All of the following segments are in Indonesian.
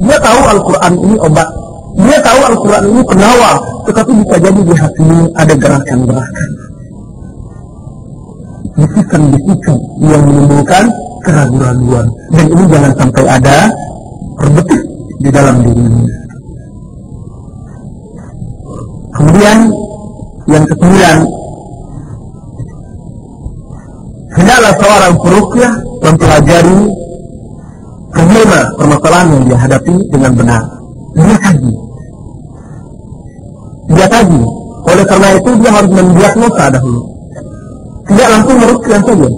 Dia tahu Al-Quran ini obat, dia tahu Al-Quran ini penawar, tetapi bisa jadi di hatinya ada gerakan-gerakan, bisikan-bisikan yang menimbulkan keraguan-raguan, dan ini jangan sampai ada terbetik di dalam dirinya. Kemudian yang ke-9, hendaklah seorang peruqyah mempelajari problema permasalahan yang dia hadapi dengan benar. Dia kaji. Oleh karena itu dia harus mendiagnosa dahulu, tidak langsung meruqyah saja.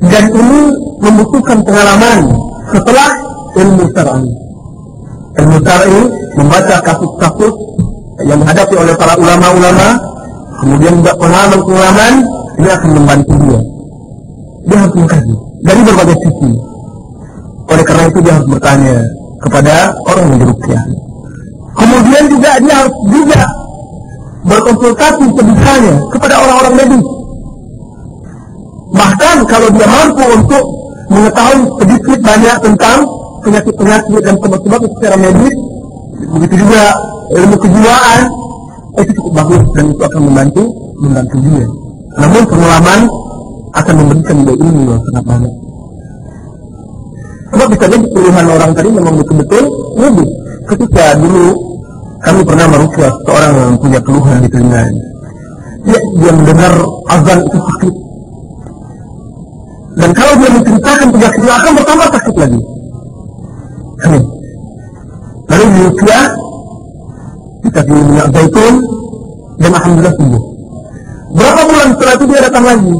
Dan ini membutuhkan pengalaman setelah ilmu syar'i. Ilmu syar'i membaca kasus-kasus yang dihadapi oleh para ulama-ulama, kemudian juga pengalaman-pengalaman, ini akan membantu dia. Dia harus mengkaji dari berbagai sisi. Oleh karena itu dia harus bertanya kepada orang yang diruqyah. Kemudian juga dia harus juga berkonsultasi sebisanya kepada orang-orang medis. Bahkan kalau dia mampu untuk mengetahui sedikit banyak tentang penyakit-penyakit dan sebab-sebab secara medis, begitu juga ilmu kejiwaan, itu cukup bagus dan itu akan membantu dia. Namun pengalaman akan memberikan dia ilmu yang sangat banyak. Sebab bisa jadi puluhan orang tadi memang betul-betul medis. Ketika dulu kami pernah meruqyah seorang yang punya keluhan di telinganya. Dia mendengar azan itu sakit. Dan kalau dia menceritakan penyakitnya akan bertambah sakit lagi. Lalu diruqyah, dikasih minyak zaitun, dan alhamdulillah sembuh. Berapa bulan setelah itu dia datang lagi,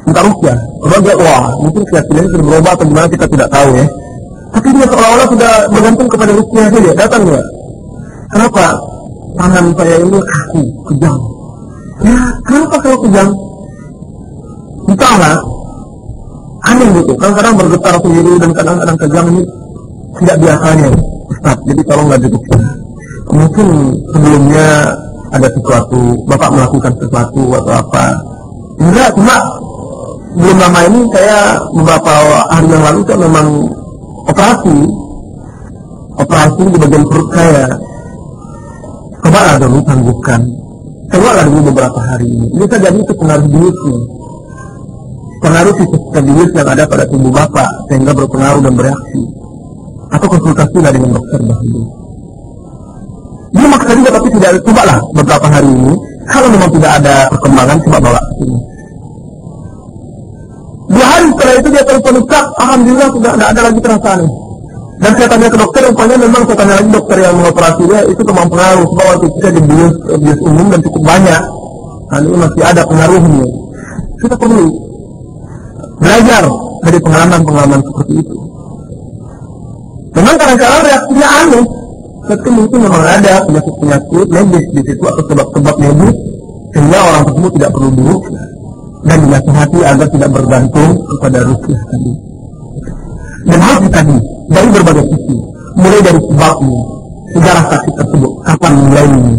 minta ruqyah. Orang dia, wah, mungkin keyakinannya sudah berubah atau gimana kita tidak tahu ya. Tapi dia seolah-olah sudah bergantung kepada ruqyah saja. Datang dia, kenapa tangan saya ini kaku, kejang? Ya, kenapa kalau kejang? Entahlah, aneh gitu. Kadang-kadang bergetar sendiri dan kadang-kadang kejang, ini tidak biasanya, Ustaz. Jadi tolonglah diruqyah. Mungkin sebelumnya ada sesuatu, Bapak melakukan sesuatu atau apa. Enggak, cuma belum lama ini saya beberapa hari yang lalu saya memang operasi di bagian perut saya. Cobalah dulu tanggupkan. Cobalah dulu beberapa hari ini. Bisa jadi itu pengaruh biusnya. Pengaruh sistem bius yang ada pada tubuh Bapak sehingga berpengaruh dan bereaksi. Atau konsultasilah dengan dokter dahulu. Dia maksa juga tapi tidak, cobalah beberapa hari ini. Kalau memang tidak ada perkembangan, coba bawa ke sini. 2 hari setelah itu dia telepon, Ustaz, alhamdulillah sudah tidak ada lagi perasaan. Dan saya tanya ke dokter, rupanya memang saya tanya lagi dokter yang mengoperasi dia, itu memang pengaruh. Sebab waktu itu di bius umum dan cukup banyak. Nah, ini masih ada pengaruhnya. Kita perlu belajar dari pengalaman-pengalaman seperti itu. Memang kadang-kadang reaksinya aneh. Tapi mungkin memang ada penyakit-penyakit medis di situ atau sebab-sebab medis sehingga orang tersebut tidak perlu diruqyah dan dinasihati agar tidak bergantung kepada ruqyah tadi. Dan harus dikaji dari berbagai sisi, mulai dari sebabnya, sejarah sakit tersebut, kapan mulainya,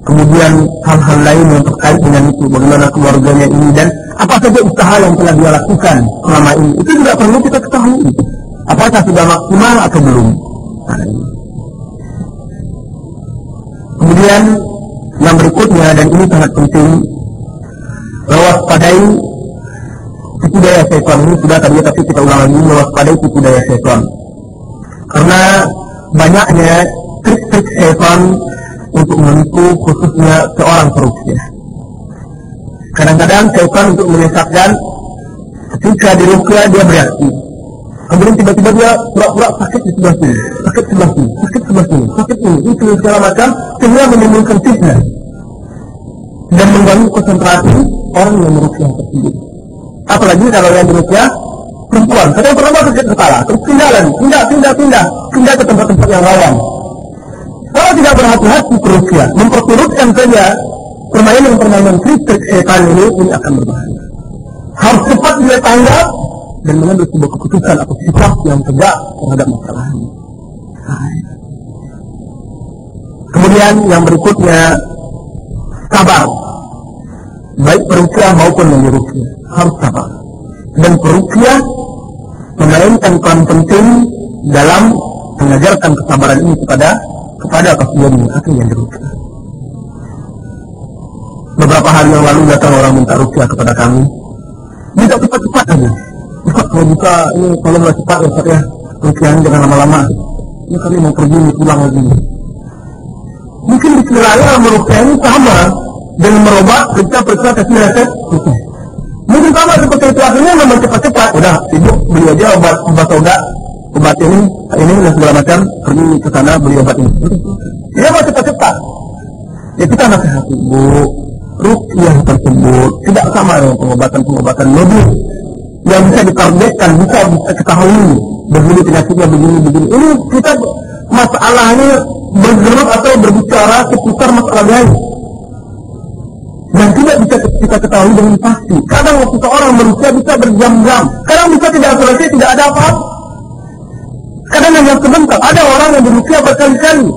kemudian hal-hal lain yang terkait dengan itu, bagaimana keluarganya ini dan apa saja usaha yang telah dia lakukan selama ini. Itu juga perlu kita ketahui. Apakah sudah maksimal atau belum? Kemudian yang berikutnya, dan ini sangat penting, mewaspadai tipu daya syaitan. Ini sudah tadi tapi kita ulang lagi, mewaspadai tipu daya syaitan. Karena banyaknya trik-trik syaitan untuk menipu khususnya seorang peruqyah. Kadang-kadang syaitan untuk menyesatkan, ketika diruqyah dia bereaksi. Kemudian tiba-tiba dia pura-pura sakit di sebelah sini, sakit sebelah sini, sakit sebelah sini, sakit ini, itu segala macam, sehingga menimbulkan fitnah dan mengganggu konsentrasi orang yang meruqyah tersebut. Apalagi kalau yang meruqyah perempuan, kadang perempuan sakit kepala, terus pindah ke tempat-tempat yang rawan. Kalau tidak berhati-hati peruqyah, memperturutkan saja permainan trik syaitan ini akan berbahaya. Harus cepat dia tanggap dan mengambil sebuah keputusan atau sikap yang tegak terhadap masalah ini. Kemudian yang berikutnya, sabar. Baik peruqyah maupun yang diruqyah harus sabar. Dan peruqyah memainkan peran penting dalam mengajarkan kesabaran ini kepada pasiennya. Apa yang dirukyah? Beberapa hari yang lalu datang orang minta rukyah kepada kami. Minta cepat-cepat aja. Ustaz, kalau bisa ini tolonglah cepat ya Ustaz ya. Rukyahnya jangan lama-lama. Ini kami mau pergi pulang lagi. Mungkin dikiranya merukyah ini sama dengan merubah periksa kasih resep. Mungkin sama seperti itu, akhirnya memang cepat-cepat. Udah sibuk beli aja obat ini dan segala macam, pergi ke sana beli obat ini. Dia mau cepat-cepat. Ya kita nasihati, Bu, rukyah tersebut tidak sama dengan pengobatan medis yang bisa ditargetkan, bisa ketahui begini penyakitnya begini. Ini kita masalahnya bergerak atau berbicara seputar masalah lain dan tidak bisa kita ketahui dengan pasti. Kadang waktu seorang manusia bisa berjam-jam, kadang bisa tidak selesai, tidak ada apa-apa. Kadang hanya sebentar. Ada orang yang berusia berkali-kali,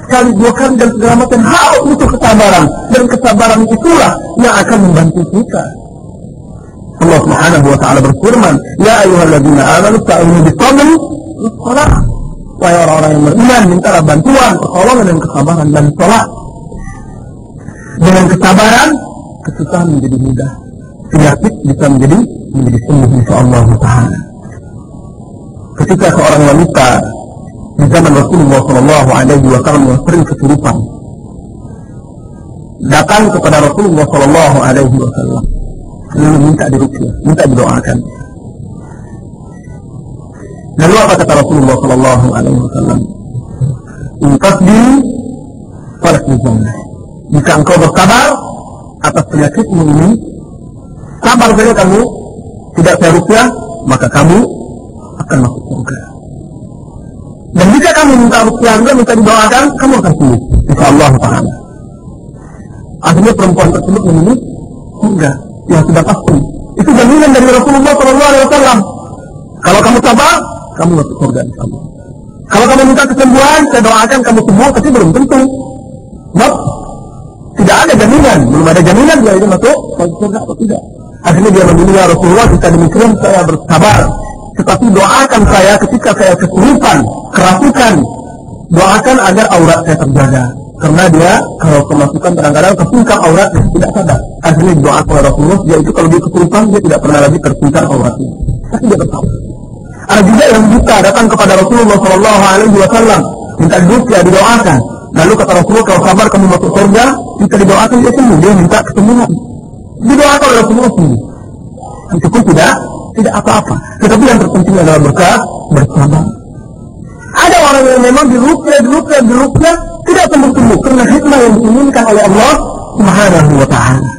sekali dua kali dan segala macam. Harus butuh kesabaran, dan kesabaran itulah yang akan membantu kita. Allah Subhanahu wa taala berfirman, "Ya ayyuhalladzina amanu ta'inu bis-sabri was-salah." Wahai orang-orang yang beriman, mintalah bantuan, pertolongan dan kesabaran dan salat. Dengan kesabaran, kesusahan menjadi mudah. Penyakit bisa menjadi sembuh insyaallah taala. Ketika seorang wanita di zaman Rasulullah sallallahu alaihi wasallam yang sering kesurupan datang kepada Rasulullah sallallahu alaihi wasallam lalu minta diruqyah, minta didoakan. Lalu apa kata Rasulullah sallallahu alaihi wasallam? In tasbiru falakul jannah. Jika engkau bersabar atas penyakitmu ini, sabar saja kamu, tidak saya ruqyah, maka kamu akan masuk surga. Dan jika kamu minta ruqyah, minta didoakan, kamu akan sembuh insyaallah taala. Akhirnya perempuan tersebut memilih surga yang sudah pasti. Itu jaminan dari Rasulullah sallallahu alaihi wasallam. Kalau kamu sabar, kamu masuk surga insyaallah. Kalau kamu minta kesembuhan, saya doakan kamu sembuh, tapi belum tentu. Sebab tidak ada jaminan, belum ada jaminan dia itu masuk surga atau tidak. Akhirnya dia memilih, ya Rasulullah, jika demikian saya bersabar, tetapi doakan saya ketika saya kesurupan, kerasukan, doakan agar aurat saya terjaga. Karena dia kalau kemasukan kadang-kadang tersingkap auratnya, tidak sadar. Akhirnya doakan oleh Rasulullah, dia itu kalau dia kesurupan dia tidak pernah lagi tersingkap auratnya. Tapi dia bersabar. Ada juga yang buta datang kepada Rasulullah sallallahu alaihi wasallam, minta ruqyah didoakan. Lalu kata Rasulullah, kalau sabar kamu masuk surga, jika didoakan dia sembuh, dia minta kesembuhan. Didoakan oleh Rasulullah sembuh. Itu pun tidak apa-apa. Tetapi yang terpenting adalah bersabar. Ada orang yang memang diruqyah tidak sembuh-sembuh karena hikmah yang diinginkan oleh Allah Subhanahu wa taala.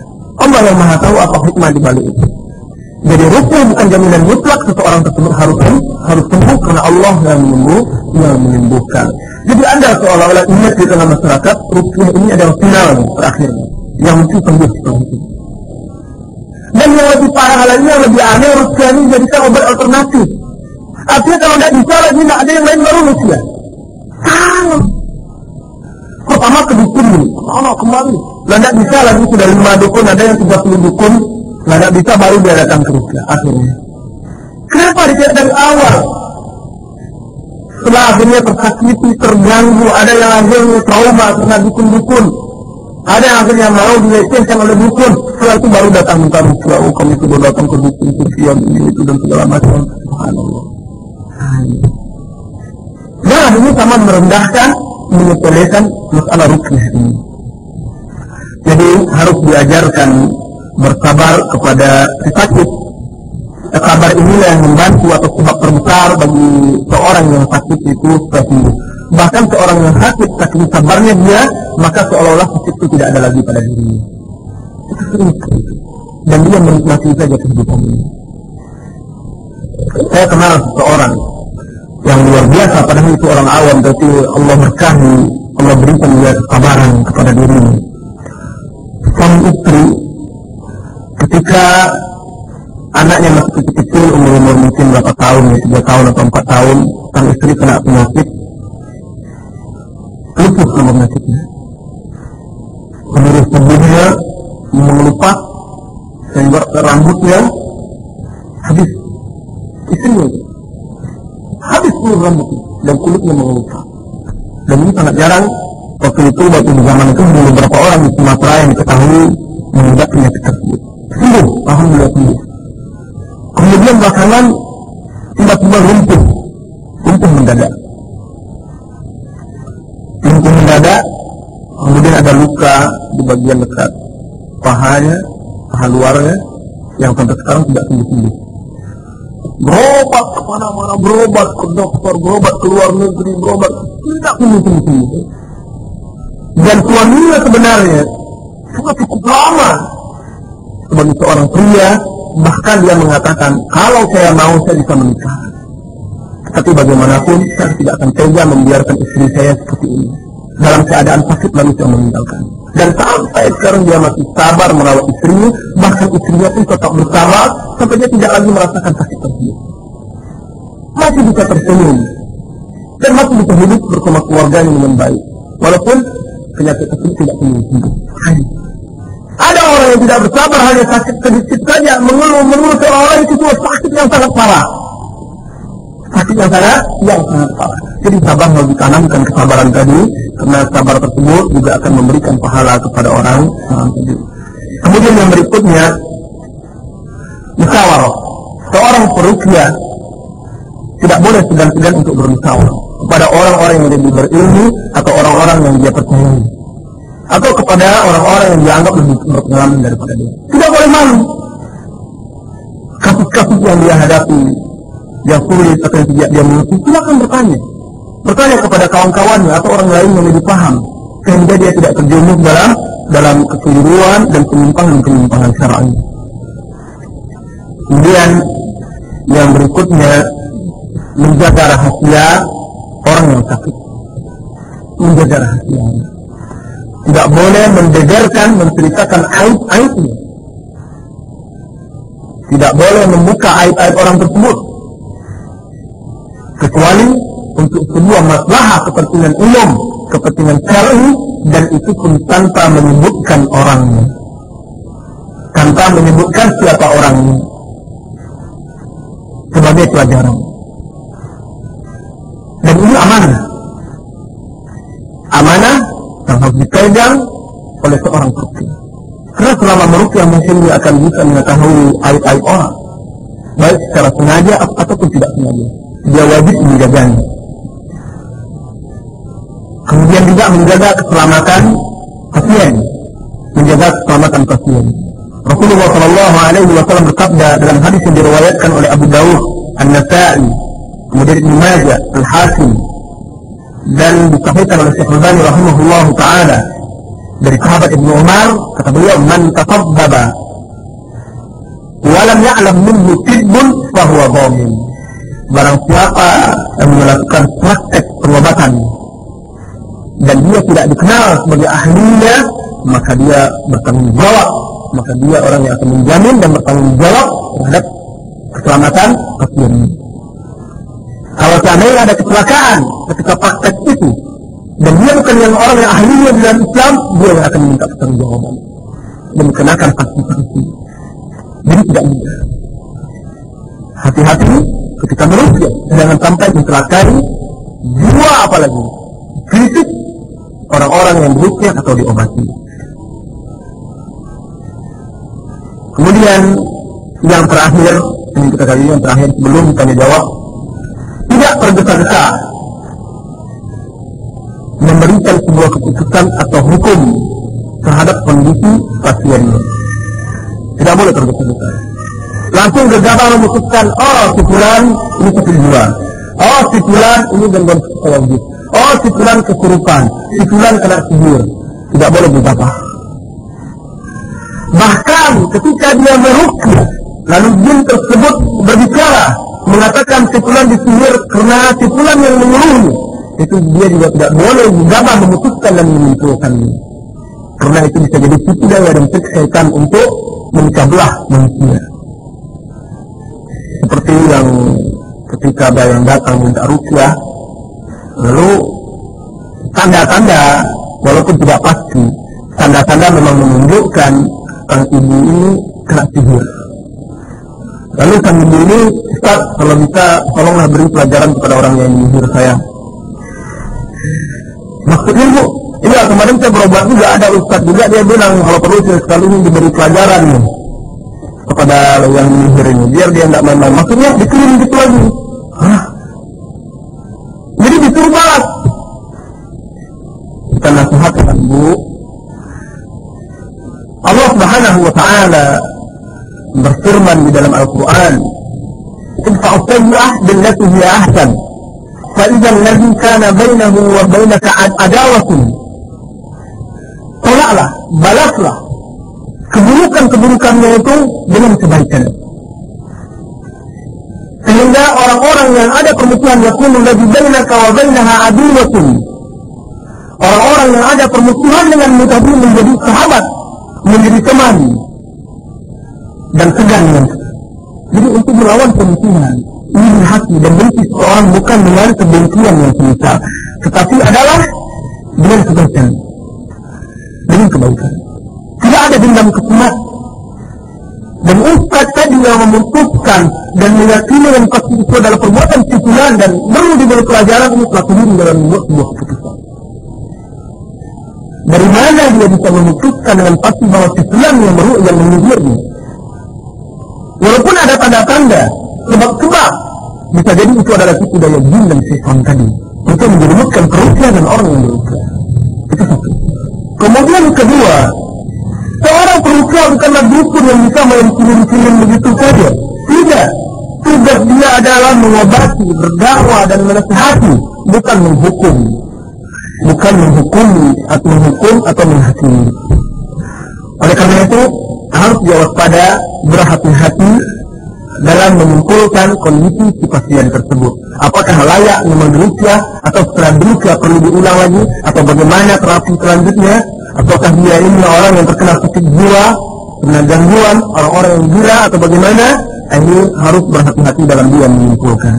Allah yang Maha tahu apa hikmah di balik itu. Jadi ruqyah bukan jaminan mutlak seseorang tersebut harus sembuh, karena Allah yang menyembuhkan. Jadi Anda seolah-olah ingat di tengah masyarakat, ruqyah ini adalah final terakhirnya yang mesti sembuh setelah itu. Dan yang lebih parah lagi, yang lebih aneh, ruqyah ini jadikan obat alternatif. Artinya kalau tidak bisa lagi, tidak ada yang lain baru ruqyah. Pertama ke dukun dulu, kembali. Tidak bisa lagi, sudah 5 dukun, ada yang 30 dukun. Tidak bisa baru dia datang ke ruqyah. Akhirnya kenapa dia dari awal? Setelah akhirnya tersakiti, terganggu, ada yang akhirnya trauma karena dukun-dukun, ada yang akhirnya mau dilecehkan oleh dukun, setelah itu baru datang minta ruqyah. Oh, kami sudah datang ke dukun, kufian ini itu dan segala macam. Subhanallah. Dan akhirnya sama merendahkan, menyepelekan masalah ruqyah ini. Jadi harus diajarkan bersabar kepada si sakit. Sabar inilah yang membantu atau sebab terbesar bagi seorang yang sakit itu sembuh. Bahkan seorang yang sakit, saking sabarnya dia, maka seolah-olah sakit itu tidak ada lagi pada dirinya. Itu sering sekali. Dan dia menikmati saja kehidupan ini. Saya kenal seseorang yang luar biasa, padahal itu orang awam, tapi Allah berkahi, Allah berikan dia kesabaran kepada dirinya. Suami istri, ketika anaknya masih kecil-kecil, umur mungkin berapa tahun, 3 tahun atau 4 tahun, sang istri kena penyakit, lupus sama penyakitnya. Seluruh tubuhnya mengelupas, sehingga rambutnya habis. Istrinya itu habis seluruh rambutnya, dan kulitnya mengelupas. Dan ini sangat jarang. Waktu itu, waktu di zaman itu, beberapa orang di Sumatera yang diketahui mengidap penyakit tersebut. Sembuh, alhamdulillah sembuh. Kemudian belakangan tiba-tiba lumpuh mendadak. Lumpuh mendadak, kemudian ada luka di bagian dekat pahanya, paha luarnya, yang sampai sekarang tidak sembuh-sembuh. Berobat kemana-mana, berobat ke dokter, berobat ke luar negeri, berobat, tidak sembuh-sembuh. Dan suaminya sebenarnya sudah cukup lama sebagai seorang pria, bahkan dia mengatakan, kalau saya mau saya bisa menikah. Tapi bagaimanapun saya tidak akan tega membiarkan istri saya seperti ini dalam keadaan sakit lalu saya meninggalkan. Dan sampai sekarang dia masih sabar merawat istrinya, bahkan istrinya pun tetap bersabar sampai dia tidak lagi merasakan sakit tersebut. Masih bisa tersenyum dan masih bisa hidup bersama keluarganya dengan baik, walaupun penyakit tersebut tidak sembuh. Ada orang yang tidak bersabar, hanya sakit sedikit saja, mengeluh seolah-olah itu sakit yang sangat parah. Sakit yang sangat parah. Jadi sabar harus ditanamkan kesabaran tadi, karena sabar tersebut juga akan memberikan pahala kepada orang tadi. Kemudian yang berikutnya, musyawarah. Seorang peruqyah tidak boleh segan-segan untuk bermusyawarah kepada orang-orang yang lebih berilmu atau orang-orang yang dia percayai, atau kepada orang-orang yang dianggap lebih berpengalaman daripada dia. Tidak boleh malu. Kasus-kasus yang dia hadapi, yang sulit atau yang tidak dia mengerti, silakan bertanya kepada kawan-kawannya atau orang lain yang lebih paham, sehingga dia tidak terjerumus dalam kekeliruan dan penyimpangan syar'i. Kemudian yang berikutnya, menjaga rahasia orang yang sakit. Menjaga rahasianya. Tidak boleh membeberkan, menceritakan aib-aibnya. Tidak boleh membuka aib-aib orang tersebut, kecuali untuk sebuah maslahah kepentingan umum, kepentingan syar'i, dan itu pun tanpa menyebutkan orangnya, tanpa menyebutkan siapa orangnya, sebagai pelajaran. Dan ini amanah yang harus dipegang oleh seorang peruqyah. Karena selama meruqyah mungkin dia akan bisa mengetahui aib-aib orang, baik secara sengaja ataupun tidak sengaja. Dia wajib menjaganya. Kemudian juga menjaga keselamatan pasien. Rasulullah SAW bersabda dalam hadis yang diriwayatkan oleh Abu Dawud, An-Nasa'i, kemudian Ibnu Majah, Al-Hakim, dan disahihkan oleh Syekh Al-Albani rahimahullahu taala dari sahabat Ibnu Umar, kata beliau, man tasabbaba wa lam ya'lam minhu tibbun fa huwa dhamin. Barang siapa yang melakukan praktek pengobatan dan dia tidak dikenal sebagai ahlinya, maka dia bertanggung jawab, maka dia orang yang akan menjamin dan bertanggung jawab terhadap keselamatan pasien. Kalau seandainya ada kecelakaan ketika praktek itu, dan dia bukan yang orang yang ahlinya di dalam Islam, dia yang akan meminta pertanggungjawaban dan dikenakan sanksi. Jadi tidak mudah. Hati-hati ketika meruqyah, jangan sampai mencelakai jiwa, apalagi fisik orang-orang yang meruqyah atau diobati. Kemudian yang terakhir, ini kita kali yang terakhir sebelum ditanya jawab, tidak tergesa-gesa memberikan sebuah keputusan atau hukum terhadap kondisi pasiennya. Tidak boleh tergesa-gesa. Langsung gegabah memutuskan, si fulan ini sakit jiwa, si fulan ini gangguan psikologis, si fulan kesurupan, si fulan kena sihir. Tidak boleh gegabah. Bahkan ketika dia meruqyah, lalu jin tersebut berbicara, mengatakan si fulan disihir karena si fulan yang menyuruhnya, itu dia juga tidak boleh gegabah memutuskan dan menyimpulkannya. Karena itu bisa jadi tipu daya dan trik syaitan untuk memecah belah manusia. Seperti yang ketika ada yang datang minta ruqyah, lalu tanda-tanda, walaupun tidak pasti, tanda-tanda memang menunjukkan sang ibu ini kena sihir. Lalu sang ibu ini, Ustaz, kalau bisa tolonglah beri pelajaran kepada orang yang menyihir saya. Maksudnya Bu, iya kemarin saya berobat juga, ada ustaz juga, dia bilang kalau perlu sekali ini diberi pelajaran nih kepada yang menyihir ini, biar dia nggak main-main. Maksudnya dikirim gitu lagi. Hah? Jadi disuruh balas. Kita nasihatkan Bu, Allah Subhanahu wa ta'ala berfirman di dalam Al-Quran, idfa'u sayyi'ah billati hiya ahsan fa idza alladhi kana bainahu wa bainaka adawatun, tolaklah, balaslah keburukan-keburukannya itu dengan kebaikan, sehingga orang-orang yang ada permusuhan yakunu alladhi bainaka wa bainaha aduwwatun, orang-orang yang ada permusuhan denganmu tadi menjadi sahabat, menjadi teman dan segan dengan. Jadi untuk melawan permusuhan, ingin hati dan benci seorang bukan dengan kebencian yang semisal, tetapi adalah dengan kebaikan. Dengan kebaikan. Tidak ada dendam kesumat. Dan ustaz tadi yang memutuskan dan meyakini yang pasti itu adalah perbuatan sifulan dan perlu diberi pelajaran, ini pelaku diri dalam membuat sebuah keputusan. Dari mana dia bisa memutuskan dengan pasti bahwa sifulan yang menyihirnya? Walaupun ada tanda-tanda, sebab-sebab, bisa jadi itu adalah tipu daya jin dan syaitan tadi untuk menjerumuskan kerugian dan orang yang berusaha. Itu satu. Kemudian kedua, seorang perusaha bukanlah dukun yang bisa main film-film begitu saja. Tidak. Tugas dia adalah mengobati, berdakwah dan menasihati, bukan menghukum. Bukan menghukumi atau menghakimi. Oleh karena itu harus waspada, berhati-hati dalam menyimpulkan kondisi si pasien tersebut. Apakah layak memang diruqyah atau setelah diruqyah perlu diulang lagi, atau bagaimana terapi selanjutnya? Ataukah dia ini orang yang terkena sakit jiwa, kena gangguan, orang-orang yang gila atau bagaimana? Ini harus berhati-hati dalam dia menyimpulkan.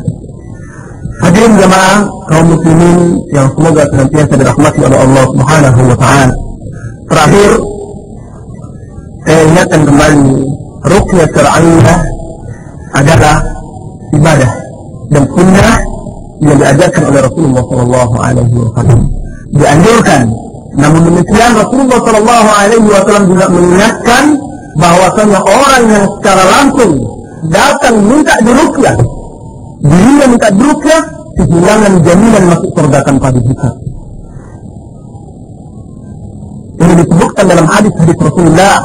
Hadirin jamaah kaum muslimin yang semoga senantiasa dirahmati oleh Allah Subhanahu wa ta'ala. Terakhir, saya ingatkan kembali, ruqyah syar'iyyah adalah ibadah dan sunnah yang diajarkan oleh Rasulullah sallallahu alaihi wasallam. Dianjurkan. Namun demikian Rasulullah sallallahu alaihi wasallam juga mengingatkan bahwasanya orang yang secara langsung datang minta diruqyah, dirinya minta diruqyah, kehilangan jaminan masuk surga tanpa dihisab. Ini disebutkan dalam hadis-hadis Rasulullah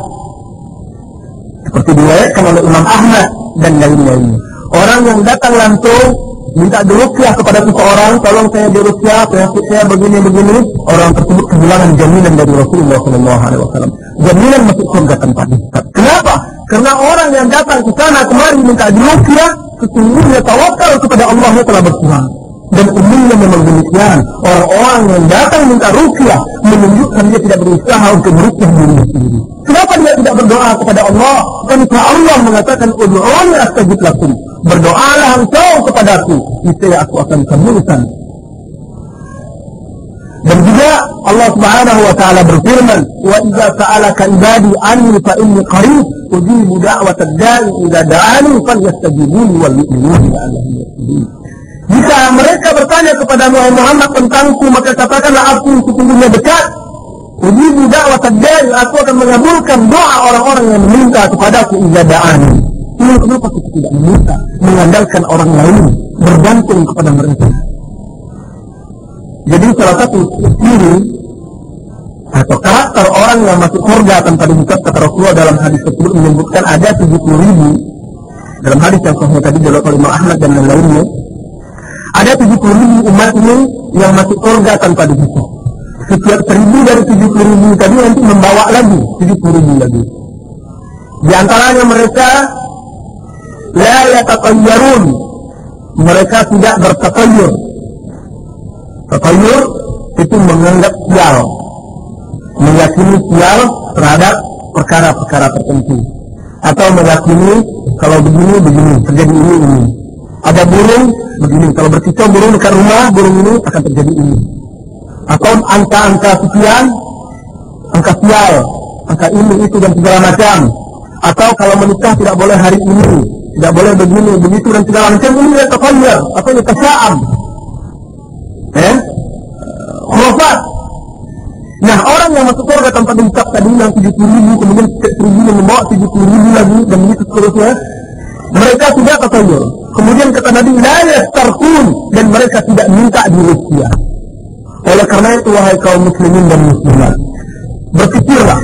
seperti diriwayatkan oleh Imam Ahmad dan lain-lainnya. Orang yang datang langsung minta diruqyah kepada seseorang, tolong saya diruqyah, penyakit saya begini-begini, orang tersebut kehilangan jaminan dari Rasulullah SAW. Jaminan masuk surga tanpa dihisab. Kenapa? Karena orang yang datang ke sana kemari minta diruqyah, sesungguhnya tawakal kepada Allah telah berkurang. Dan umumnya memang demikian. Orang-orang yang datang minta ruqyah menunjukkan dia tidak berusaha untuk meruqyah dirinya sendiri. Kenapa dia tidak berdoa kepada Allah? Karena Allah mengatakan ud'uuni astajib lakum. Berdoalah engkau kepadaku, niscaya aku akan kabulkan. Dan juga Allah Subhanahu wa ta'ala berfirman, wa idza sa'alaka ibadi anni fa inni qarib ujibu da'watad da'i idza da'ani falyastajibu li wal yu'minu bi la'allahum yahtadun. Jika mereka bertanya kepada Muhammad tentangku, maka katakanlah aku sesungguhnya dekat. Ujibu da'watad da'i, aku akan mengabulkan doa orang-orang yang meminta kepadaku idza da'ani. Ini kenapa kita tidak meminta, mengandalkan orang lain, bergantung kepada mereka. Jadi salah satu ciri atau karakter orang yang masuk surga tanpa dihisab, kata Rasulullah dalam hadis tersebut menyebutkan ada 70.000. Dalam hadis yang sahih tadi diriwayatkan oleh Imam Ahmad dan lain-lainnya, ada 70.000 umat ini yang masuk surga tanpa dihisab. Setiap 1.000 dari 70.000 tadi nanti membawa lagi 70.000 lagi. Di antaranya mereka la yatatayyarun, mereka tidak bertatayyur. Tatayyur itu menganggap sial, meyakini sial terhadap perkara-perkara tertentu, atau meyakini kalau begini terjadi ini. Ada burung begini, kalau berkicau burung dekat rumah, burung ini akan terjadi ini. Atau angka-angka sekian, angka sial, angka ini itu dan segala macam. Atau kalau menikah tidak boleh hari ini, tidak boleh begini, begitu dan segala macam. Ini ya tatayyur atau ya tasya'am. Khurafat ke tempat diucap tadi yang 70.000, kemudian 1.000 membawa 70.000 lagi, dan begitu seterusnya. Mereka tidak tatayur. Kemudian kata Nabi, la yastarqun, dan mereka tidak minta diruqyah. Oleh karena itu, wahai kaum muslimin dan muslimat, berpikirlah,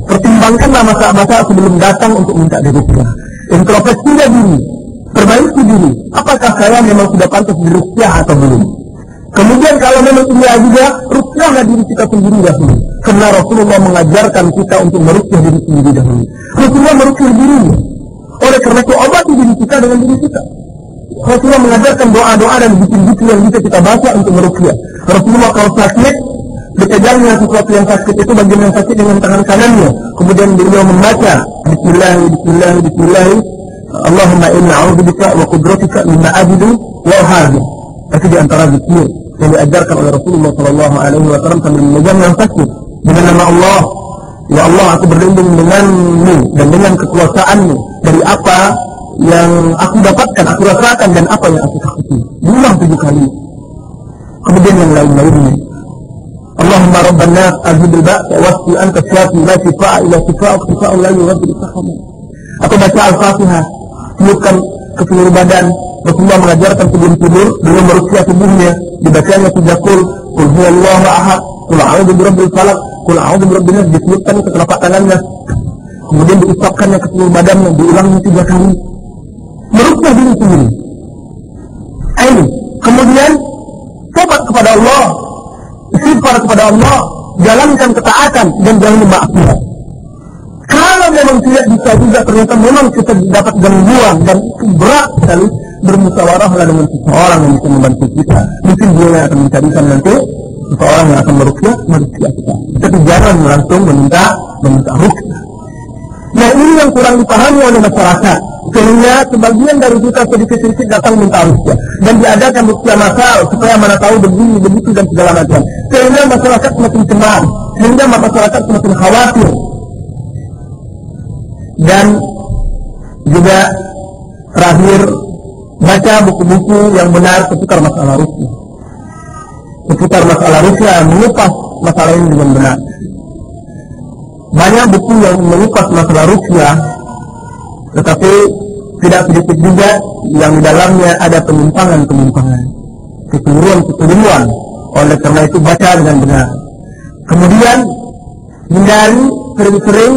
pertimbangkanlah masa-masa sebelum datang untuk minta diruqyah. Introspeksilah diri, perbaiki diri, apakah saya memang sudah pantas diruqyah atau belum. Kemudian kalau memang iya juga, ruqyahlah diri kita sendiri dahulu. Karena Rasulullah mengajarkan kita untuk meruqyah diri sendiri dahulu. Rasulullah meruqyah dirinya. Oleh karena itu, obati diri kita dengan diri kita. Rasulullah mengajarkan doa-doa dan zikir-zikir yang bisa kita baca untuk meruqyah. Rasulullah kalau sakit, dipegangnya sesuatu yang sakit itu bagian yang sakit dengan tangan kanannya. Kemudian beliau membaca Bismillah, Bismillah, Bismillah, Allahumma inna a'udzubika wa qudratika mimma ajidu wa uhadid. Itu di antara zikir yang diajarkan oleh Rasulullah SAW sambil memegang yang sakit dengan nama Allah. Ya Allah, aku berlindung denganmu dan dengan kekuasaanmu dari apa yang aku dapatkan, aku rasakan, dan apa yang aku sakiti. Diulang 7 kali. Kemudian yang lain-lainnya. Allahumma rabban nas azhibil ba'sa wasfi anta syafi la shifaa'a illa shifaa'uk shifaa'un la yughadiru saqama. Atau baca Al-Fatihah, tiupkan ke seluruh badan. Rasulullah mengajarkan sebelum tidur, beliau meruqyah tubuhnya, dibacanya 3 qul huwallahu ahad, qul a'udzu birabbil falaq, qul a'udzu birabbin nas, ditiupkan ke telapak tangannya. Kemudian diucapkannya ke seluruh badannya, diulangnya 3 kali. Meruqyah diri sendiri. Ini. Kemudian tobat kepada Allah, istighfar kepada Allah, jalankan ketaatan dan jangan maksiat. Kalau memang tidak bisa juga, ternyata memang kita dapat gangguan dan berat sekali, bermusyawarahlah dengan seseorang yang bisa membantu kita. Mungkin dia yang akan mencarikan nanti seseorang yang akan meruqyah kita. Tapi jangan langsung meminta ruqyah. Nah, ini yang kurang dipahami oleh masyarakat. Sehingga sebagian dari kita sedikit-sedikit datang minta ruqyah dan diadakan ruqyah masal supaya mana tahu begini, begitu dan segala macam. Sehingga masyarakat semakin cemas, sehingga masyarakat semakin khawatir. Dan juga terakhir, baca buku-buku yang benar seputar masalah ruqyah. Seputar masalah ruqyah, mengupas masalah ini dengan benar. Banyak buku yang mengupas masalah ruqyah, tetapi tidak sedikit juga yang di dalamnya ada penyimpangan-penyimpangan, kekeliruan-kekeliruan. Oleh karena itu, baca dengan benar. Kemudian hindari sering-sering,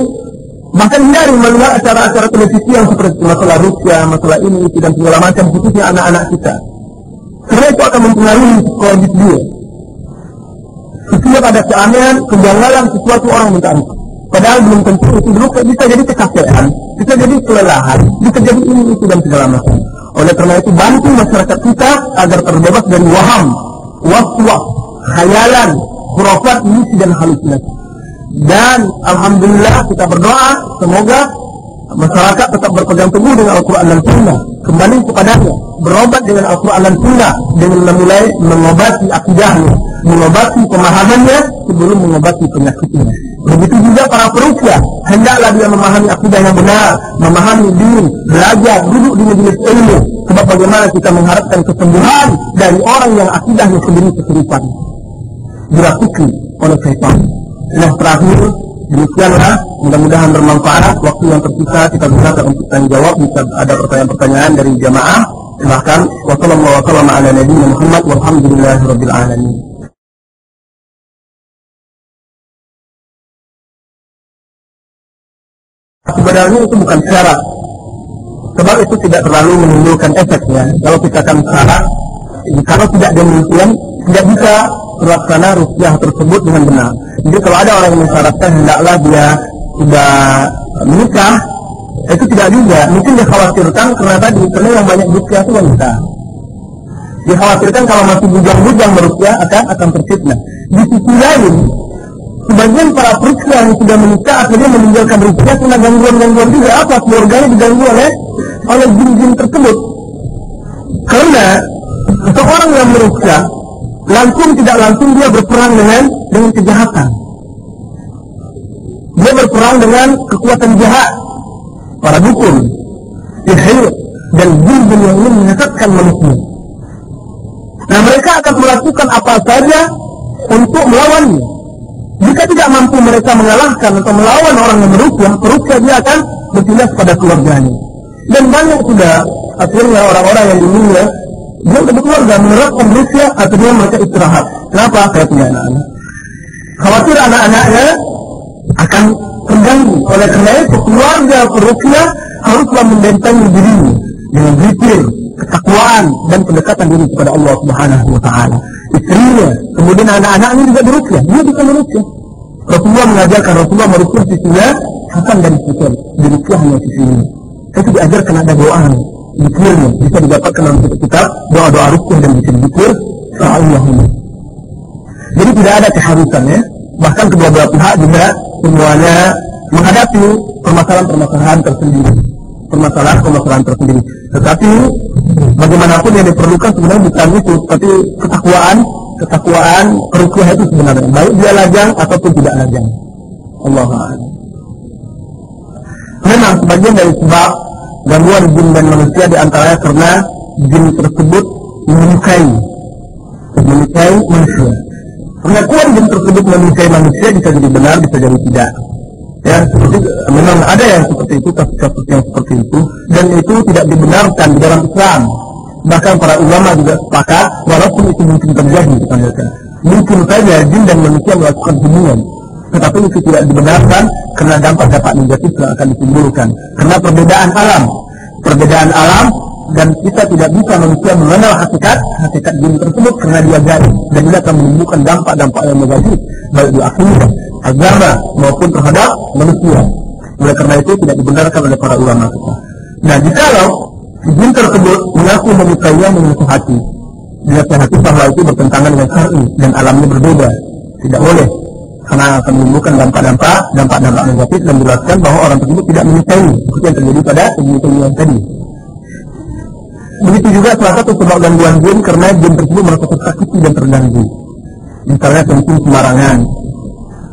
bahkan hindari melihat acara-acara televisi yang seperti masalah ruqyah, masalah ini, itu dan segala macam, khususnya anak-anak kita. Karena itu akan mempengaruhi psikologis dia. Setiap ada keanehan, kejanggalan sesuatu orang minta ruqyah. Padahal belum tentu itu dulu bisa jadi kekasehan, bisa jadi kelelahan, bisa jadi ini, itu dan segala macam. Oleh karena itu, bantu masyarakat kita agar terbebas dari waham, waswas, khayalan, khurafat, misi dan halusinasi. Dan alhamdulillah kita berdoa semoga masyarakat tetap berpegang teguh dengan Al-Quran dan Sunnah, kembali kepadanya, berobat dengan Al-Quran dan Sunnah dengan memulai mengobati akidahnya, mengobati pemahamannya sebelum mengobati penyakitnya. Begitu juga para peruqyah, hendaklah dia memahami akidah yang benar, memahami diri, belajar, duduk di majelis ilmu. Sebab bagaimana kita mengharapkan kesembuhan dari orang yang akidahnya sendiri kesurupan, dirasuki oleh syaitan. Nah, terakhir, demikianlah, mudah-mudahan bermanfaat. Waktu yang tersisa kita gunakan untuk tanya jawab. Jika ada pertanyaan-pertanyaan dari jamaah, silahkan. Wassalamualaikum warahmatullahi wabarakatuh. Walhamdulillahirabbil alamin. Sebenarnya itu bukan syarat, sebab itu tidak terlalu menimbulkan efeknya. Kalau kita akan syarat, kalau tidak demikian, tidak bisa terlaksana ruqyah tersebut dengan benar. Jadi kalau ada orang yang mensyaratkan hendaklah dia sudah menikah, itu tidak juga. Mungkin dikhawatirkan karena yang banyak ruqyah itu wanita. Dikhawatirkan kalau masih bujang-bujang meruqyah akan terfitnah. Di sisi lain, sebagian para peruqyah yang sudah menikah akhirnya meninggalkan ruqyah karena gangguan-gangguan juga. Apa? Keluarganya diganggu oleh jin-jin tersebut. Karena seseorang yang meruqyah langsung tidak langsung dia berperang dengan kejahatan. Dia berperang dengan kekuatan jahat, para dukun, sihir, dan jin-jin yang ingin menyesatkan manusia. Nah, mereka akan melakukan apa saja untuk melawannya. Jika tidak mampu mereka mengalahkan atau melawan orang yang meruqyah, dia akan berpindah kepada keluarganya. Dan banyak sudah akhirnya orang-orang yang dulunya dia udah berkeluarga menerapkan ruqyah, akhirnya mereka istirahat. Kenapa? Karena punya anak-anak. Khawatir anak-anaknya akan terganggu. Oleh karena itu keluarga peruqyah haruslah membentengi dirinya dengan zikir, ketakwaan dan pendekatan diri kepada Allah Subhanahu wa taala. Istrinya, kemudian anak-anaknya juga diruqyah, dia bisa meruqyah. Rasulullah mengajarkan, Rasulullah meruqyah sisinya Hasan dan Husain, diruqyahnya sisinya. Itu diajarkan ada doa, zikirnya bisa didapatkan dalam kitab doa-doa ruqyah dan zikir Allahumma. Jadi tidak ada keharusannya, bahkan kedua belah pihak juga semuanya menghadapi permasalahan-permasalahan tersendiri. Permasalahan tersendiri. Tetapi bagaimanapun yang diperlukan sebenarnya bukan itu, tapi ketakwaan ruqyah itu sebenarnya baik dia lajang ataupun tidak lajang. Allahu a'lam. Memang sebagian dari sebab gangguan jin dan manusia diantaranya karena jin tersebut menyukai manusia. Pengakuan jin tersebut menyukai manusia bisa jadi benar, bisa jadi tidak. Ya, seperti memang ada yang seperti itu, kasus-kasus yang seperti itu, dan itu tidak dibenarkan di dalam Islam. Bahkan para ulama juga sepakat, walaupun itu mungkin terjadi, mungkin saja jin dan manusia melakukan hubungan, tetapi itu tidak dibenarkan karena dampak-dampak negatif yang akan ditimbulkan. Karena perbedaan alam, dan kita tidak bisa manusia mengenal hakikat jin tersebut karena dia gaib, dan dia akan menimbulkan dampak-dampak yang negatif baik di akidah, agama maupun terhadap manusia. Oleh karena itu tidak dibenarkan oleh para ulama kita. Nah, jikalau jin tersebut mengaku menyukainya, menasihati, dinasihati bahwa itu bertentangan dengan syar'i dan alamnya berbeda, tidak boleh, karena akan menimbulkan dampak-dampak negatif, dan jelaskan bahwa orang tersebut tidak menyukai seperti yang terjadi pada pembunuhan tadi. Begitu juga salah satu sebab gangguan jin karena jin tersebut merasa tersakiti dan terganggu. Misalnya kencing sembarangan,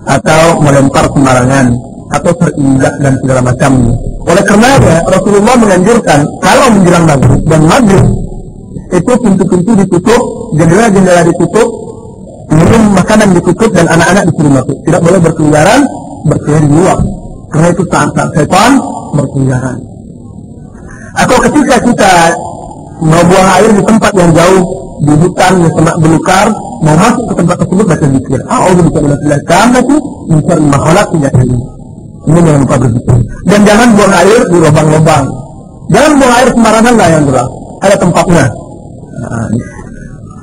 atau melempar sembarangan, atau terinjak dan segala macamnya. Oleh karenanya Rasulullah menganjurkan kalau menjelang maghrib dan maghrib itu pintu-pintu ditutup, jendela-jendela ditutup, minum makanan ditutup, dan anak-anak disuruh masuk. Tidak boleh berkeliaran di luar, karena itu saat-saat setan berkeliaran. Atau ketika kita mau buang air di tempat yang jauh, di hutan yang semak belukar, mau masuk ke tempat tersebut baca zikir. A'udzu billahi min syarri ma khalaq. Ini jangan lupa berzikir. Dan jangan buang air di lubang-lubang. Jangan buang air sembarangan lah yang jelas. Ada tempatnya.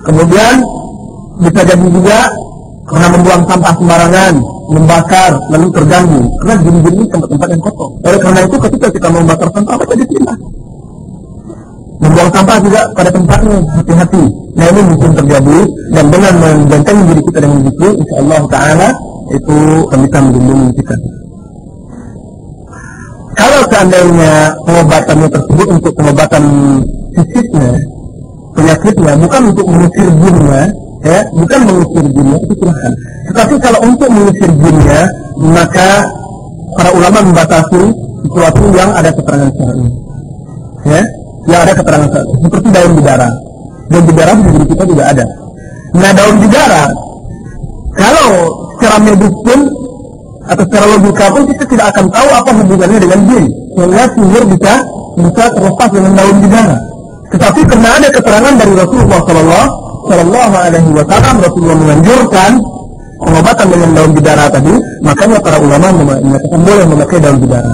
Kemudian bisa jadi juga karena membuang sampah sembarangan, membakar, lalu terganggu. Karena jin-jin ini tempat-tempat yang kotor. Oleh karena itu ketika kita mau membakar sampah, apa jadi pindah? Membuang sampah juga pada tempatnya, hati-hati. Nah, ini mungkin terjadi, dan dengan membentengi diri kita dengan zikir, insyaallah ta'ala itu akan bisa melindungi kita. Kalau seandainya pengobatannya tersebut untuk pengobatan fisiknya, penyakitnya, bukan untuk mengusir jinnya, ya, bukan mengusir jinnya, itu silahkan. Tetapi kalau untuk mengusir jinnya, maka para ulama membatasi sesuatu yang ada keterangan syar'i. Ya, yang ada keterangan syar'i, seperti daun bidara. Daun bidara di diri kita juga ada. Nah, daun bidara, kalau secara medis pun atau secara logika pun kita tidak akan tahu apa hubungannya dengan jin, sehingga sihir bisa terlepas dengan daun bidara. Tetapi karena ada keterangan dari Rasulullah Sallallahu Alaihi Wasallam, Rasulullah menganjurkan pengobatan dengan daun bidara tadi, makanya para ulama menyatakan boleh memakai daun bidara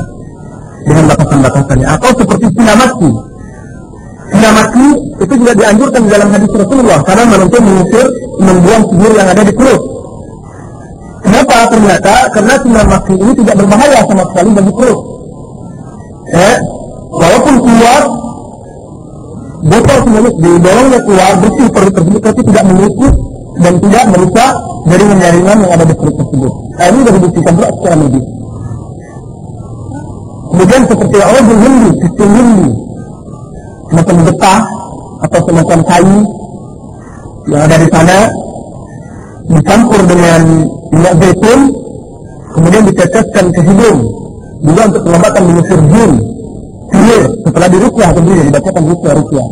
dengan batasan-batasannya. Atau seperti sinamaki. Sinamaki itu juga dianjurkan di dalam hadis Rasulullah karena manusia membuang sihir yang ada di perut. Kenapa? Ternyata karena sinamaki ini tidak berbahaya sama sekali bagi perut. Walaupun keluar botol semuanya didorongnya keluar bersih perut tersebut, tapi tidak mengikut dan tidak merusak jaringan-jaringan yang ada di perut tersebut. Ini sudah dibuktikan juga secara medis. Kemudian seperti Allah berhenti, sistem hindi, semacam getah atau semacam kayu yang ada di sana dicampur dengan minyak zaitun, kemudian diteteskan ke hidung, juga untuk pengobatan mengusir jin, sihir, setelah diruqyah tentunya dibacakan ruqyah.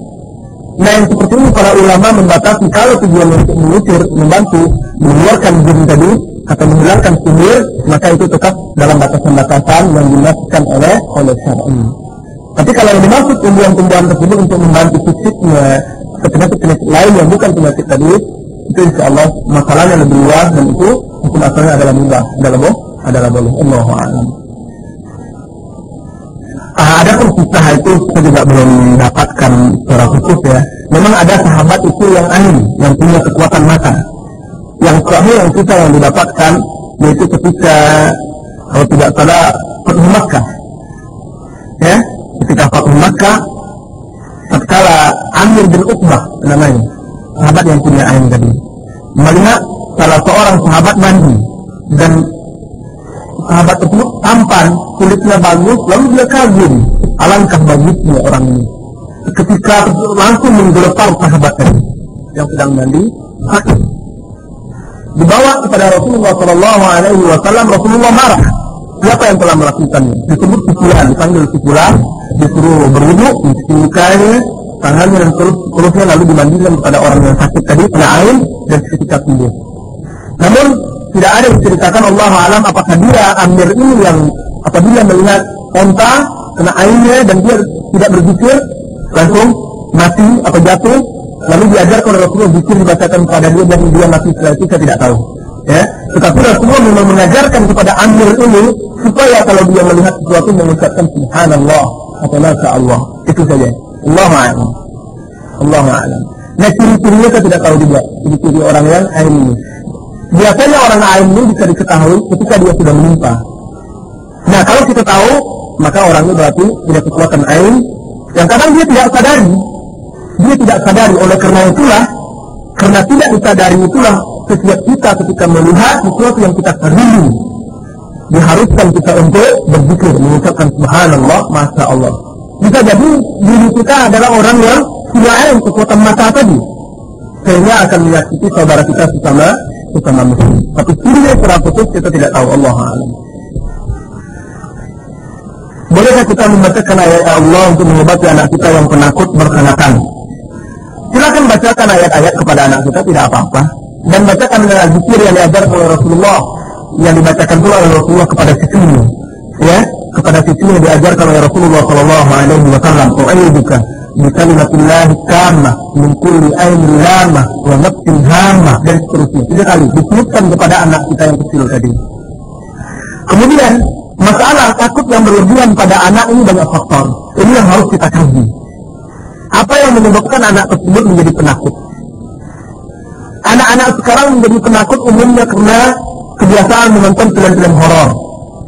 Nah, yang seperti ini para ulama membatasi kalau tujuan untuk mengusir, membantu mengeluarkan jin tadi, atau menghilangkan sihir, maka itu tetap dalam batasan-batasan yang dimaksudkan oleh syar'i. Tapi kalau yang dimaksud tumbuhan-tumbuhan tersebut untuk membantu fisiknya penyakit-penyakit lain yang bukan penyakit tadi, itu insyaAllah masalahnya lebih luas, dan itu hukum asalnya adalah mubah, adalah boleh. Allahu a'lam. Ada pun kisah itu kita juga belum dapatkan secara khusus ya. Memang ada sahabat itu yang alim, yang punya kekuatan mata. Yang terakhir yang kita yang didapatkan yaitu ketika kalau tidak salah Fathu Makkah. Ya, ketika Fathu Makkah, tatkala Amir bin Uqbah namanya, sahabat yang punya ain tadi, melihat salah seorang sahabat mandi, dan sahabat tersebut tampan, kulitnya bagus, lalu dia kagum, alangkah bagusnya orang ini. Ketika langsung menggelepar sahabat tadi yang sedang mandi, sakit. Dibawa kepada Rasulullah SAW, Rasulullah marah. Siapa yang telah melakukannya? Disebut Sufyan, dipanggil Sufyan, disuruh berwudu, mencuci mukanya, tangannya dan seterusnya, lalu dimandikan kepada orang yang sakit tadi, kena air, dan seketika sembuh. Namun tidak ada diceritakan Allah alam apakah dia Amir ini yang apabila melihat onta kena airnya dan dia tidak berzikir langsung mati atau jatuh, lalu diajarkan oleh Rasulullah zikir dibacakan kepada dia dan dia mati setelah itu, saya tidak tahu. Ya, tetapi Rasulullah memang mengajarkan kepada Amir ini supaya kalau dia melihat sesuatu mengucapkan Subhanallah atau Masya Allah, itu saja. Allahu a'lam. Allahu a'lam. Nah, ciri-cirinya saya tidak tahu juga. Ciri-ciri orang yang ain ini. Biasanya orang ain ini bisa diketahui ketika dia sudah menimpa. Nah, kalau kita tahu, maka orang itu berarti punya kekuatan ain yang kadang dia tidak sadari. Dia tidak sadari, oleh karena itulah, karena tidak disadari itulah, setiap kita ketika melihat sesuatu yang kita kagumi, diharuskan kita untuk berzikir, mengucapkan Subhanallah, Masya Allah. Bisa jadi diri kita adalah orang yang punya ain, kekuatan mata tadi, sehingga akan menyakiti saudara kita sesama muslim. Tapi cirinya secara khusus kita tidak tahu. Allah a'lam. Bolehkah kita membacakan ayat Allah untuk mengobati anak kita yang penakut bersanakan? Silakan bacakan ayat-ayat kepada anak kita, tidak apa-apa. Dan bacakan dengan zikir yang diajarkan oleh Rasulullah, yang dibacakan pula oleh Rasulullah kepada cucunya, ya, kepada cucunya diajarkan oleh Rasulullah SAW. U'aiduka bikalimatillah kammah min kulli ainin lamah wa nafsin hamah, dan seterusnya. 3 kali disebutkan kepada anak kita yang kecil tadi. Kemudian masalah takut yang berlebihan pada anak ini banyak faktor. Ini yang harus kita kaji. Apa yang menyebabkan anak tersebut menjadi penakut? Anak-anak sekarang menjadi penakut umumnya karena kebiasaan menonton film-film horor.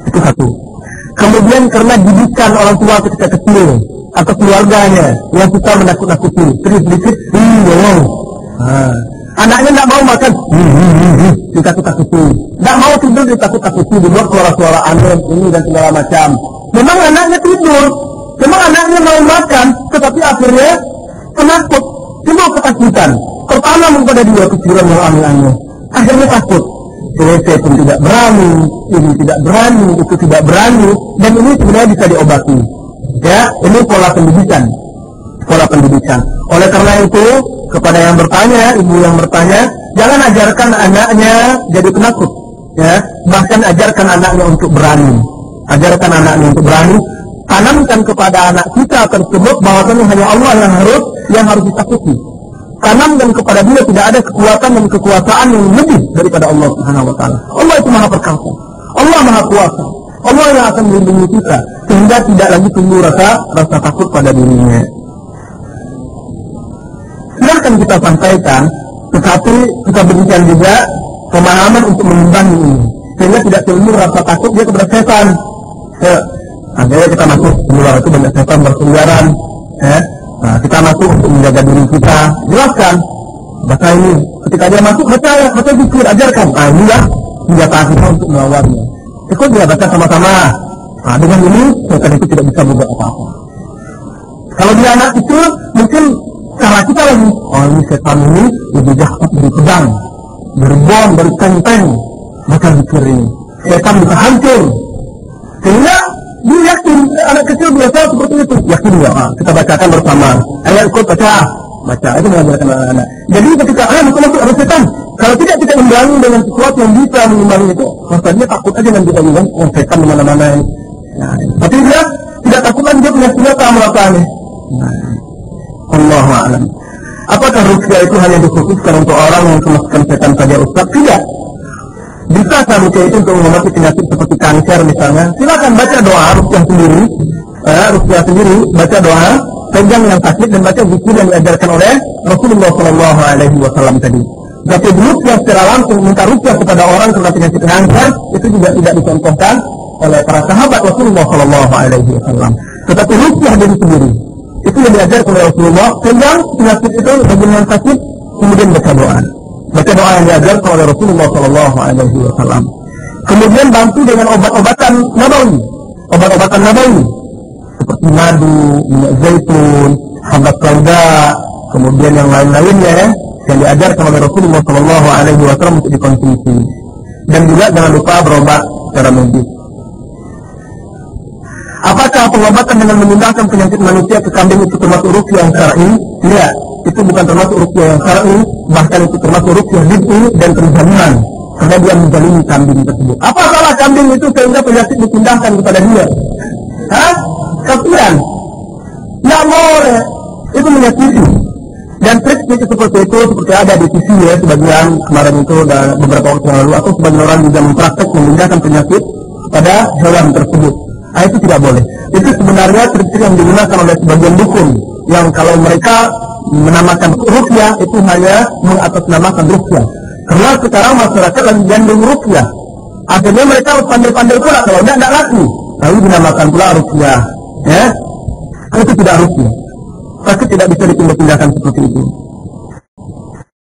Itu satu. Kemudian karena didikan orang tua ketika kecil atau keluarganya yang suka menakut-nakuti, sedikit wow. Anaknya tidak mau makan, ditakut-takuti, tidak mau tidur, ditakut-takuti, dibuat suara-suara aneh ini dan segala macam. Memang anaknya tidur, memang anaknya mau makan, tetapi akhirnya penakut, cuma ketakutan. Pertama kepada dia pikiran yang aneh-aneh, akhirnya takut. WC pun tidak berani, ini tidak berani, itu tidak berani, dan ini sebenarnya bisa diobati. Ya, ini pola pendidikan. Oleh karena itu, kepada yang bertanya, ibu yang bertanya, jangan ajarkan anaknya jadi penakut. Ya, bahkan ajarkan anaknya untuk berani. Tanamkan kepada anak kita tersebut bahwasanya hanya Allah yang harus ditakuti. Tanamkan kepada dia tidak ada kekuatan dan kekuasaan yang lebih daripada Allah Subhanahu wa taala. Allah itu Maha Perkasa. Allah Maha Kuasa. Allah yang akan melindungi kita sehingga tidak lagi tumbuh rasa takut pada dirinya. Silahkan kita sampaikan, tetapi kita berikan juga pemahaman untuk mengimbangi ini sehingga tidak timbul rasa takut dia kepada setan. Akhirnya kita masuk di luar itu banyak setan berkeliaran. Nah, kita masuk untuk menjaga diri kita. Jelaskan baca ini. Ketika dia masuk baca zikir, ajarkan. Inilah senjata kita untuk melawannya. Ikut dia baca sama-sama. Nah, dengan ini setan itu tidak bisa berbuat apa-apa. Kalau dia anak kecil, mungkin cara kita lagi, ini setan ini lebih jahat dari pedang, dari bom, dari tenteng. Baca zikir ini, setan bisa hancur. Sehingga dia yakin, anak kecil biasa seperti itu. Yakin ya, kita bacakan bersama. Ayo ikut baca, itu mengajarkan anak-anak. Jadi ketika masuk ada setan. Kalau tidak kita imbangi dengan sesuatu yang bisa mengimbangi itu, rasanya takut aja nanti kita bilang, setan di mana-mana ini. Nah, tapi dia tidak takut lagi, dia punya senjata melakukannya. Allahu a'lam. Apakah ruqyah itu hanya dikhususkan untuk orang yang kemasukan setan saja, Ustaz? Tidak. Bisa ruqyah itu untuk mengobati penyakit seperti kanker misalnya. Silakan baca doa ruqyah sendiri. Ruqyah sendiri, baca doa, pegang yang sakit dan baca zikir yang diajarkan oleh Rasulullah SAW tadi. Tapi ruqyah secara langsung minta ruqyah kepada orang karena penyakit kanker itu juga tidak dicontohkan oleh para sahabat Rasulullah SAW. Tetapi ruqyah diri sendiri itu yang diajarkan oleh Rasulullah. Pegang penyakit itu bagian yang sakit, kemudian baca doa. Baca doa yang diajarkan oleh Rasulullah SAW. Kemudian bantu dengan obat-obatan nabawi, obat-obatan nabawi seperti madu, minyak zaitun, habat sauda, kemudian yang lain-lainnya yang diajarkan oleh Rasulullah SAW untuk dikonsumsi. Dan juga jangan lupa berobat secara medis. Apakah pengobatan dengan memindahkan penyakit manusia ke kambing itu termasuk ruqyah yang syar'i? Tidak, itu bukan termasuk ruqyah yang syar'i, bahkan itu termasuk ruqyah bid'i dan perzaliman, karena dia menzalimi kambing tersebut. Apa salah kambing itu sehingga penyakit dipindahkan kepada dia? Kasihan. Tidak boleh. Itu menyakiti. Dan trik-trik seperti itu seperti ada di TV ya, sebagian kemarin itu dan beberapa waktu yang lalu, atau sebagian orang juga mempraktek memindahkan penyakit pada hewan tersebut. Itu tidak boleh. Itu sebenarnya trik-trik yang digunakan oleh sebagian dukun, yang kalau mereka menamakan ruqyah itu hanya mengatasnamakan ruqyah. Karena sekarang masyarakat lagi gandeng ruqyah. Akhirnya mereka pandai-pandai pula, kalau tidak laku. Lalu dinamakan pula ruqyah. Ya, itu tidak ruqyah. Tapi tidak bisa dipindah-pindahkan seperti itu.